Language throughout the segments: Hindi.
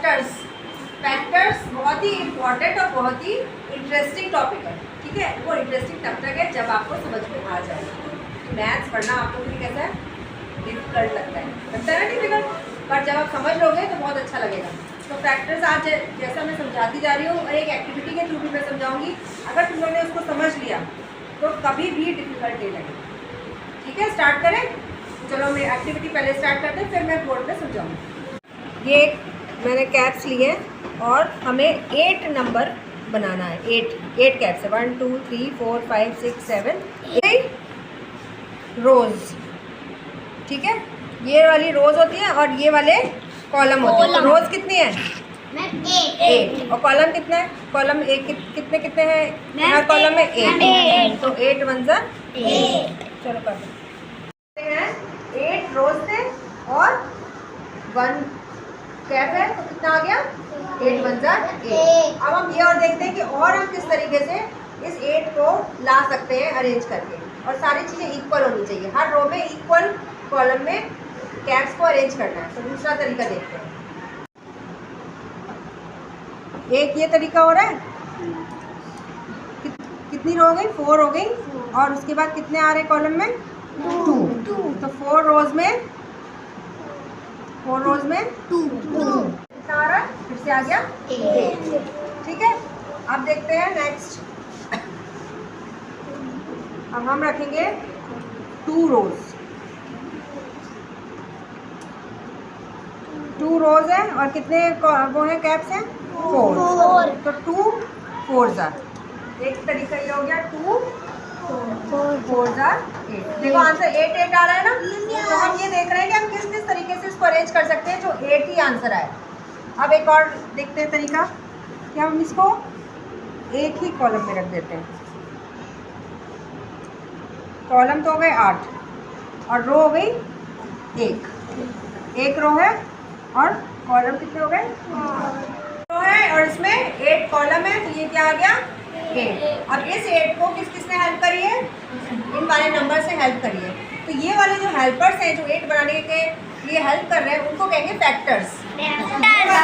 फैक्टर्स। फैक्टर्स बहुत ही इम्पॉर्टेंट और बहुत ही इंटरेस्टिंग टॉपिक है, ठीक है। वो इंटरेस्टिंग तब तक है जब आपको समझ में आ जाए। मैथ्स पढ़ना आपको भी कैसा है, डिफिकल्ट लगता है ना डिफिकल्ट, पर जब आप समझ लोगे तो बहुत अच्छा लगेगा। तो फैक्टर्स आज जैसा मैं समझाती जा रही हूँ और एक एक्टिविटी के थ्रू भी मैं समझाऊंगी। अगर तुम लोगों ने उसको समझ लिया तो कभी भी डिफिकल्ट नहीं लगेगा, ठीक है। स्टार्ट करें, चलो मैं एक्टिविटी पहले स्टार्ट करते हैं, फिर मैं बोर्ड पे समझाऊंगी। ये मैंने कैप्स लिए और हमें 8 नंबर बनाना है। 8 कैप्स है, 1 2 3 4 5 6 7 8 रोज, ठीक है। ये वाली रोज होती है और ये वाले कॉलम होते हैं। तो रोज कितनी है? 8। और कॉलम कितना है? कॉलम एक कितने कितने हैं हर कॉलम में? 8। तो 8 1 जा 8। चलो करते हैं। 8 रोज थे और 1 कैप है, तो कितना आ गया? 8 1 जा 8। अब हम ये और देखते हैं कि और हम किस तरीके से इस 8 को ला सकते हैं अरेंज करके। और सारी चीज़ें इक्वल होनी चाहिए, हर रो में इक्वल कॉलम में कैप्स को अरेंज करना है। तो दूसरा तरीका देखते हैं। एक ये तरीका हो रहा है, कितनी रो हो गई? 4 हो गई। और उसके बाद कितने आ रहे कॉलम में? 2। तो 4 रोज में 2 कितना आ रहा है? फिर से आ गया 8, ठीक है। अब देखते हैं नेक्स्ट। अब हम रखेंगे 2 रोज। 2 रोज है और कितने वो है कैप्स हैं? 4। तो 2 4 जा। एक तरीका ये हो गया, 2 4 जा 8। देखो आंसर 8 8 आ रहा है ना। तो हम ये देख रहे हैं कि हम किस किस तरीके से इसको अरेंज कर सकते हैं जो 8 ही आंसर आए। अब एक और देखते हैं तरीका, क्या हम इसको एक ही कॉलम में रख देते हैं। कॉलम तो हो गए 8 और रो हो गई 1 रो है और कॉलम कितने हो गए? रो है और इसमें 8 कॉलम है, तो ये क्या आ गया? 8। अब इस 8 को किस किसने हेल्प करी है? इन वाले नंबर से हेल्प करी है। तो ये वाले जो हेल्पर्स हैं जो 8 बनाने के लिए हेल्प कर रहे हैं उनको कहेंगे फैक्टर्स।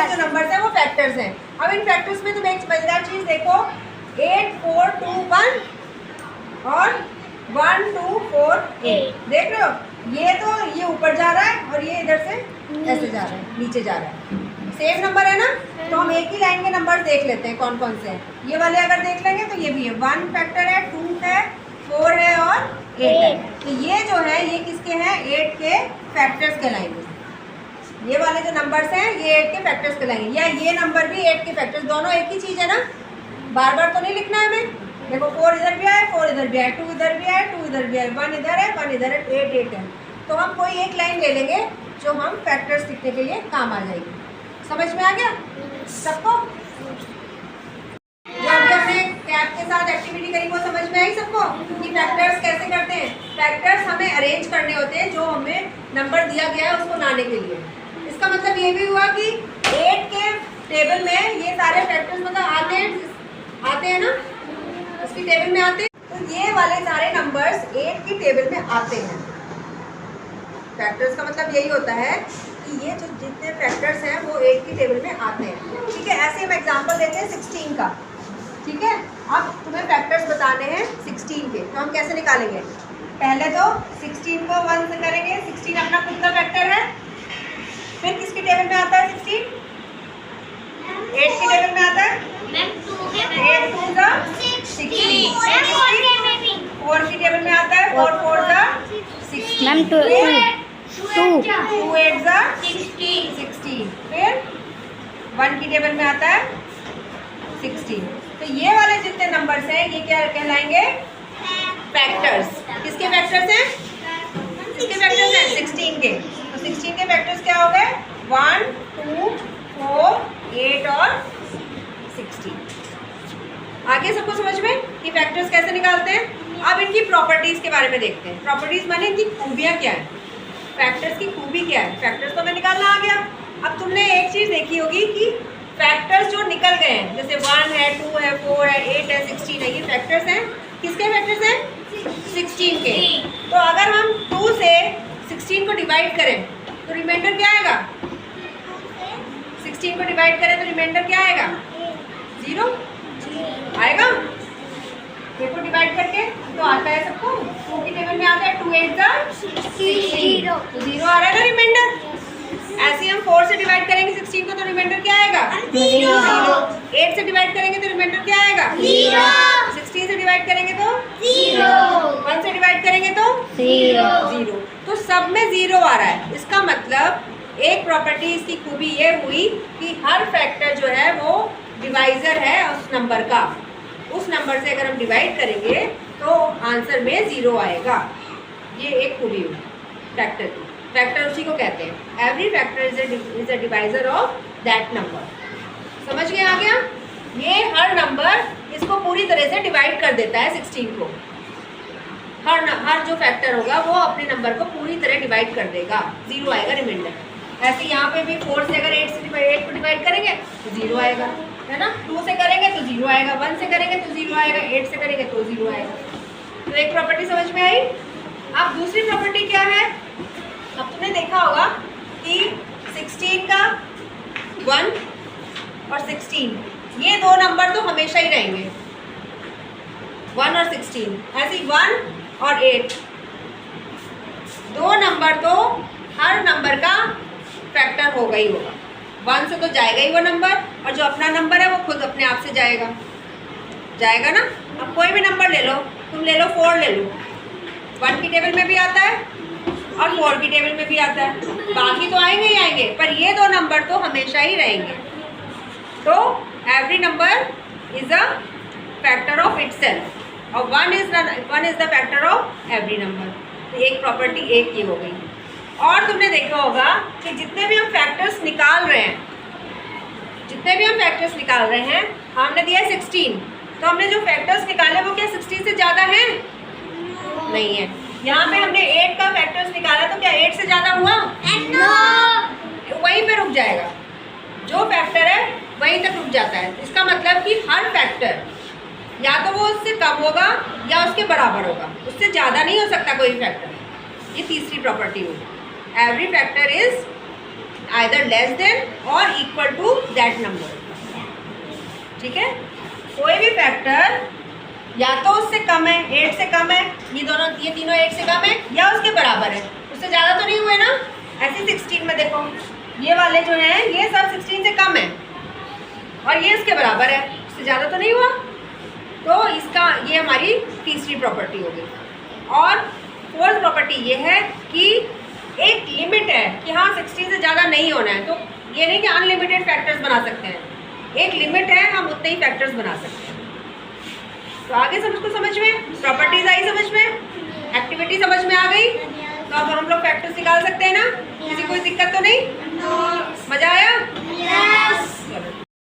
जो नंबर्स हैं वो फैक्टर्स हैं। अब इन फैक्टर्स में तुम एक मजेदार चीज़ देखो, 8 4 2 1 और 1 2 4 8। देख रहे हो, ये ऊपर जा रहा है और ये इधर से ऐसे जा रहा है, नीचे जा रहा है। सेम नंबर है ना। तो हम एक ही लाइन के नंबर देख लेते हैं कौन कौन से हैं। ये वाले अगर देख लेंगे तो ये भी है, 1 फैक्टर है, 2 है, 4 है और 8 है। तो ये जो है ये किसके हैं? 8 के फैक्टर्स कहलाएंगे। ये वाले जो नंबर्स हैं ये 8 के फैक्टर्स कहलाएंगे, या ये नंबर भी 8 के फैक्टर्स। दोनों एक ही चीज़ है ना, बार बार तो नहीं लिखना है हमें। देखो 4 इधर भी आए, 4 इधर भी आए, 2 इधर भी आए, 2 इधर भी आए, 1 इधर है, 1 इधर है, 8 8 है। तो हम कोई एक लाइन ले लेंगे जो हम फैक्टर्स लिखने के लिए काम आ जाएगी। समझ में आ गया सबको? जो अभी हमने कैप के साथ एक्टिविटी करी वो समझ में आई सबको कि फैक्टर्स कैसे करते हैं? फैक्टर्स हमें अरेंज करने होते हैं जो हमें नंबर दिया गया है उसको लाने के लिए। इसका मतलब ये भी हुआ कि 8 के टेबल में ये सारे फैक्टर्स मतलब आते हैं ना, इसकी टेबल में आते हैं। तो ये वाले सारे नंबर्स 8 की टेबल में आते हैं। फैक्टर्स का मतलब यही होता है कि ये जो जितने फैक्टर्स हैं वो 8 की टेबल में आते हैं, ठीक है। ऐसे हम एग्जांपल देते हैं 16 का, ठीक है। अब तुम्हें फैक्टर्स बताने हैं 16 के, तो हम कैसे निकालेंगे? पहले तो 16 को 1 से करेंगे। 16 अपना खुद का फैक्टर है। फिर किसकी टेबल में आता है 16? 8 की टेबल में आता है। 8 2 जा 16। 4 की टेबल में आता है, 4 4 जा 16। 2 8 जा 16। फिर 1 की टेबल में आता है 16। तो ये वाले जितने नंबर्स हैं ये क्या कहलाएंगे? फैक्टर्स। किसके फैक्टर्स हैं? किसके फैक्टर्स हैं? 16 के। तो 16 के फैक्टर्स क्या हो गए? 1 2 4 8 और 16। आगे सबको समझ में कि फैक्टर्स कैसे निकालते हैं। अब इनकी प्रॉपर्टीज़ के बारे में देखते हैं। प्रॉपर्टीज़ माने इनकी खूबियाँ क्या है, फैक्टर्स की खूबी क्या है। फैक्टर्स तो हमें निकालना आ गया। अब तुमने एक चीज़ देखी होगी कि फैक्टर्स जो निकल गए हैं, जैसे 1 है, 2 है, 4 है, 8 है, 16 है, ये फैक्टर्स हैं। किसके फैक्टर्स हैं? 16 के। तो अगर हम 2 से 16 को डिवाइड करें तो रिमाइंडर क्या आएगा? 16 को डिवाइड करें तो रिमाइंडर क्या आएगा? 0 आएगा। देखो डिवाइड करके तो आता है सबको, 2 की टेबल में आता है 2 8 16, तो 0 आ रहा है ना रिमाइंडर। ऐसे ही हम 4 से डिवाइड करेंगे 16 को तो रिमाइंडर क्या आएगा? 0। 8 से डिवाइड करेंगे तो रिमाइंडर क्या आएगा? 0। 16 से डिवाइड करेंगे तो 0। 1 से डिवाइड करेंगे तो 0। तो सब में 0 आ रहा है। इसका मतलब एक प्रॉपर्टी इसकी खूबी ये हुई कि हर फैक्टर जो है वो डिवाइजर है उस नंबर का। उस नंबर से अगर हम डिवाइड करेंगे तो आंसर में 0 आएगा। ये एक खूबी हुई फैक्टर की। फैक्टर उसी को कहते हैं, every factor is a divisor of that number. समझ गए आ गया? ये हर नंबर इसको पूरी तरह से डिवाइड कर देता है 16 को। हर जो फैक्टर होगा वो अपने नंबर को पूरी तरह डिवाइड कर देगा, 0 आएगा रिमाइंडर। ऐसे यहाँ पे भी 4 से अगर 8 को डिवाइड करेंगे तो 0 आएगा, है ना। 2 से करेंगे तो 0 आएगा, 1 से करेंगे तो 0 आएगा, 8 से करेंगे तो 0 आएगा। तो एक प्रॉपर्टी समझ में आई। अब दूसरी प्रॉपर्टी क्या है? अब तुमने देखा होगा कि 16 का 1 और 16 ये दो नंबर तो हमेशा ही रहेंगे, 1 और 16। ऐसे 1 और 8 दो नंबर तो हर नंबर का फैक्टर होगा ही होगा। 1 से तो जाएगा ही वो नंबर, और जो अपना नंबर है वो खुद अपने आप से जाएगा ना। अब कोई भी नंबर ले लो, तुम ले लो 4 ले लो, 1 की टेबल में भी आता है और 4 की टेबल में भी आता है। बाकी तो आएंगे ही आएंगे, पर ये दो नंबर तो हमेशा ही रहेंगे। तो every number is a factor of itself और 1 is the factor of every number. तो एक प्रॉपर्टी एक ये हो गई। और तुमने देखा होगा कि जितने भी हम फैक्टर्स निकाल रहे हैं, हमने दिया 16, तो हमने जो फैक्टर्स निकाले वो क्या 16 से ज़्यादा हैं? नहीं है। यहाँ पे हमने 8 का फैक्टर्स निकाला तो क्या 8 से ज़्यादा हुआ? No। वहीं पे रुक जाएगा, जो फैक्टर है वहीं तक रुक जाता है। इसका मतलब कि हर फैक्टर या तो वो उससे कम होगा या उसके बराबर होगा, उससे ज़्यादा नहीं हो सकता कोई फैक्टर। ये तीसरी प्रॉपर्टी हुई, every factor is either less than और इक्वल टू दैट नंबर। ठीक है, कोई भी फैक्टर या तो उससे कम है, 8 से कम है, ये तीनों 8 से कम है, या उसके बराबर है, उससे ज़्यादा तो नहीं हुए ना। ऐसे 16 में देखो ये वाले जो हैं ये सब 16 से कम है और ये इसके बराबर है, उससे ज़्यादा तो नहीं हुआ। तो ये हमारी तीसरी प्रॉपर्टी हो गई। और फोर्थ प्रॉपर्टी ये है कि एक लिमिट है कि हाँ 16 से ज़्यादा नहीं होना है। तो ये नहीं कि अनलिमिटेड फैक्टर्स बना सकते हैं, एक लिमिट है, हम उतने ही फैक्टर्स बना सकते हैं। तो आगे समझ में प्रॉपर्टीज आई, समझ में एक्टिविटी समझ में आ गई। तो अब हम लोग फैक्टर्स निकाल सकते हैं ना, किसी कोई दिक्कत तो नहीं।